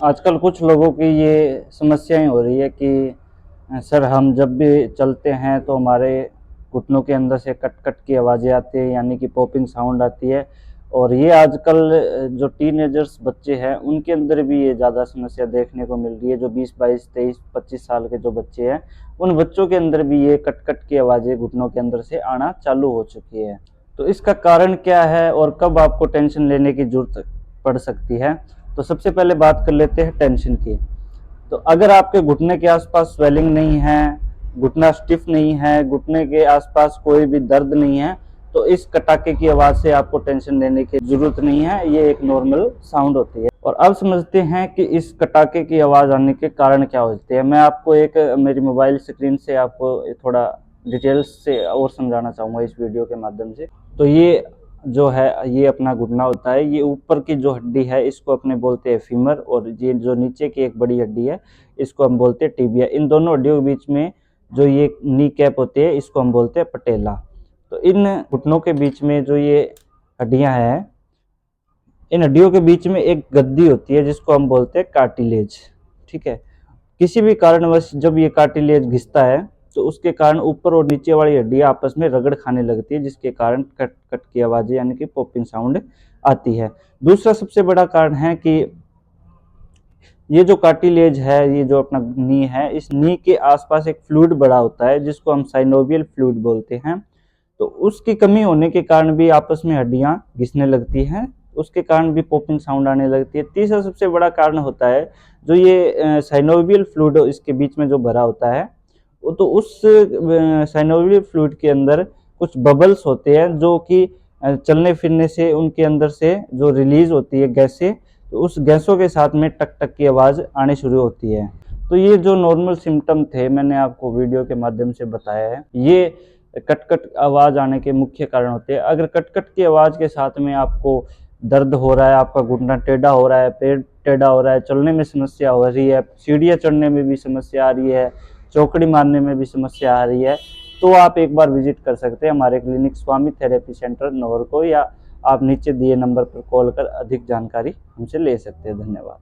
आजकल कुछ लोगों की ये समस्याएं हो रही है कि सर हम जब भी चलते हैं तो हमारे घुटनों के अंदर से कट कट की आवाज़ें आती है, यानी कि पॉपिंग साउंड आती है। और ये आजकल जो टीनेजर्स बच्चे हैं उनके अंदर भी ये ज़्यादा समस्या देखने को मिल रही है। जो 20, 22, 23, 25 साल के जो बच्चे हैं उन बच्चों के अंदर भी ये कट कट की आवाज़ें घुटनों के अंदर से आना चालू हो चुकी है। तो इसका कारण क्या है और कब आपको टेंशन लेने की जरूरत पड़ सकती है? तो सबसे पहले बात कर लेते हैं टेंशन की। तो अगर आपके घुटने के आसपास स्वेलिंग नहीं है, घुटना स्टिफ नहीं है, घुटने के आसपास कोई भी दर्द नहीं है, तो इस कटाके की आवाज़ से आपको टेंशन लेने की ज़रूरत नहीं है। ये एक नॉर्मल साउंड होती है। और अब समझते हैं कि इस कटाके की आवाज़ आने के कारण क्या होते हैं। मैं आपको एक मेरी मोबाइल स्क्रीन से आपको थोड़ा डिटेल्स से और समझाना चाहूँगा इस वीडियो के माध्यम से। तो ये जो है ये अपना घुटना होता है। ये ऊपर की जो हड्डी है इसको अपने बोलते हैं फीमर, और ये जो नीचे की एक बड़ी हड्डी है इसको हम बोलते हैं टिबिया। इन दोनों हड्डियों के बीच में जो ये नी कैप होती है इसको हम बोलते हैं पटेला। तो इन घुटनों के बीच में जो ये हड्डियां हैं, इन हड्डियों के बीच में एक गद्दी होती है जिसको हम बोलते हैं कार्टिलेज। ठीक है। किसी भी कारणवश जब ये कार्टिलेज घिसता है तो उसके कारण ऊपर और नीचे वाली हड्डियां आपस में रगड़ खाने लगती है, जिसके कारण कट कट की आवाजें यानी कि पॉपिंग साउंड आती है। दूसरा सबसे बड़ा कारण है कि ये जो कार्टिलेज है, ये जो अपना नी है, इस नी के आसपास एक फ्लूइड बड़ा होता है जिसको हम साइनोवियल फ्लूइड बोलते हैं। तो उसकी कमी होने के कारण भी आपस में हड्डियां घिसने लगती हैं, उसके कारण भी पॉपिंग साउंड आने लगती है। तीसरा सबसे बड़ा कारण होता है जो ये साइनोवियल फ्लूइड इसके बीच में जो भरा होता है, वो तो उस साइनोवियल फ्लूइड के अंदर कुछ बबल्स होते हैं जो कि चलने फिरने से उनके अंदर से जो रिलीज होती है गैसें, तो उस गैसों के साथ में टक टक की आवाज़ आनी शुरू होती है। तो ये जो नॉर्मल सिम्टम थे मैंने आपको वीडियो के माध्यम से बताया है, ये कट कट आवाज़ आने के मुख्य कारण होते हैं। अगर कट कट की आवाज़ के साथ में आपको दर्द हो रहा है, आपका घुटना टेढ़ा हो रहा है, पेट टेढ़ा हो रहा है, चलने में समस्या हो रही है, सीढ़ियाँ चढ़ने में भी समस्या आ रही है, चौकड़ी मारने में भी समस्या आ रही है, तो आप एक बार विजिट कर सकते हैं हमारे क्लिनिक स्वामी थेरेपी सेंटर नौर को, या आप नीचे दिए नंबर पर कॉल कर अधिक जानकारी हमसे ले सकते हैं। धन्यवाद।